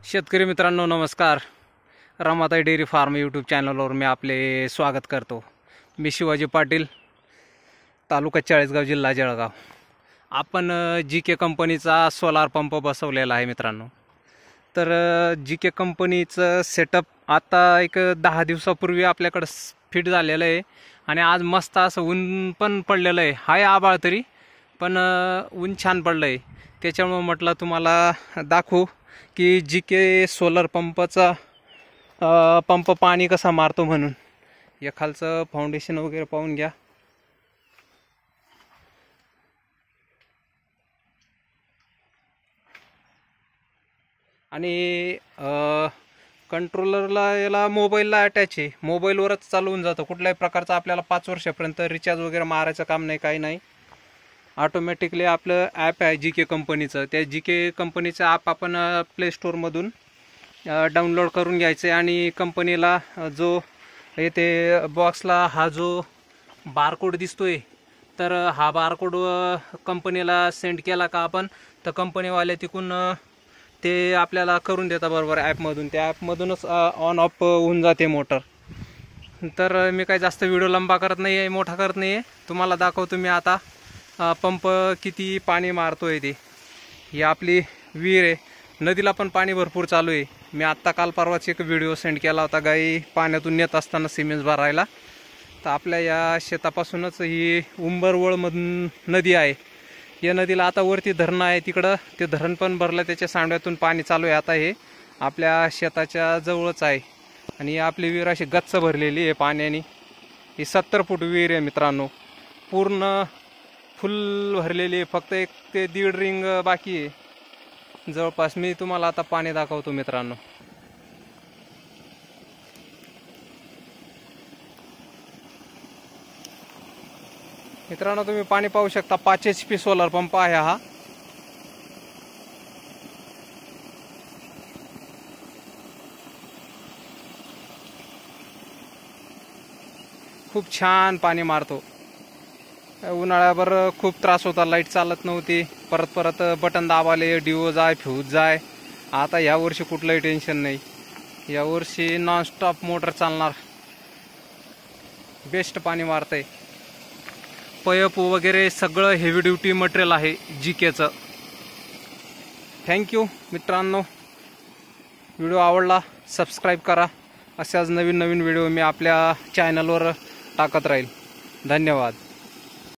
शेतकरी मित्रांनो नमस्कार. रमाताई डेअरी फार्म यूट्यूब चॅनलवर मी आपले स्वागत करतो. मी शिवाजी पाटील, तालुका चाळीसगाव, जिल्हा जळगाव. आपण GK कंपनीचा सोलार पंप बसवलेला आहे मित्रांनो. तर GK कंपनीचं सेटअप आता एक 10 दिवसापूर्वी आपल्याकडे फिट झालेलं आहे आणि आज मस्त असं ऊन पण पडलेलं आहे. हाय आभाळ तरी पण ऊन छान पडलं आहे. त्याच्यामुळे म्हटलं तुम्हाला दाखवू की GK सोलर पंपाचा पंप पाणी कसा मारतो म्हणून. या खालचं फाउंडेशन वगैरे पाहून घ्या. आणि कंट्रोलरला याला मोबाईलला अटॅच आहे. मोबाईलवरच चालवून जातं. कुठल्याही प्रकारचं आपल्याला 5 वर्षापर्यंत रिचार्ज वगैरे मारायचं काम नाही, काही नाही. ऑटोमॅटिकली आपलं ॲप आहे GK कंपनीचं. त्या GK कंपनीचं ॲप आपण प्ले स्टोअरमधून डाउनलोड करून घ्यायचं आहे आणि कंपनीला जो येथे बॉक्सला हा जो बारकोड दिसतोय, तर हा बारकोड कंपनीला सेंड केला का आपण, तर कंपनीवाले तिकून ते आपल्याला करून देतात बरोबर ॲपमधून. त्या ॲपमधूनच ऑन ऑफ होऊन जाते मोटर. तर मी काही जास्त व्हिडिओ लंबा करत नाही आहे, मोठा करत नाही आहे. तुम्हाला दाखवतो मी आता पंप किती पाणी मारतोय ते. ही आपली विहीर आहे. नदीला पण पाणी भरपूर चालू आहे. मी आत्ता काल परवाच एक व्हिडिओ सेंड केला होता गाई पाण्यातून नेत असताना सिमेंट भरायला. तर आपल्या या शेतापासूनच ही उंबरवळमधून नदी आहे. या नदीला आता वरती धरण आहे, तिकडं ते धरण पण भरलं, त्याच्या सांड्यातून पाणी चालू आहे. आता हे आपल्या शेताच्या जवळच आहे आणि आपली विहीर अशी गच्च भरलेली आहे पाण्याने. ही 70 फूट विहीर आहे मित्रांनो, पूर्ण फुल भरलेली आहे. फक्त 1 ते 1.5 रिंग बाकी आहे जवळपास. मी तुम्हाला आता पाणी दाखवतो मित्रांनो. मित्रांनो तुम्ही पाणी पाहू शकता. 5 HP सोलर पंप आहे हा. खूप छान पाणी मारतो. उन्हाळ्याभर खूप त्रास होता, लाईट चालत नव्हती, परत बटन दाबाले डिओ जाय फ्यूज जाय. आता यावर्षी कुठलंही टेन्शन नाही. यावर्षी नॉनस्टॉप मोटर चालणार. बेस्ट पाणी मारतंय. पाईप वगैरे सगळं हेवी ड्युटी मटेरियल आहे GKचं. थँक्यू मित्रांनो. व्हिडिओ आवडला सबस्क्राईब करा. अशाच नवीन व्हिडिओ मी आपल्या चॅनलवर टाकत राहील. धन्यवाद.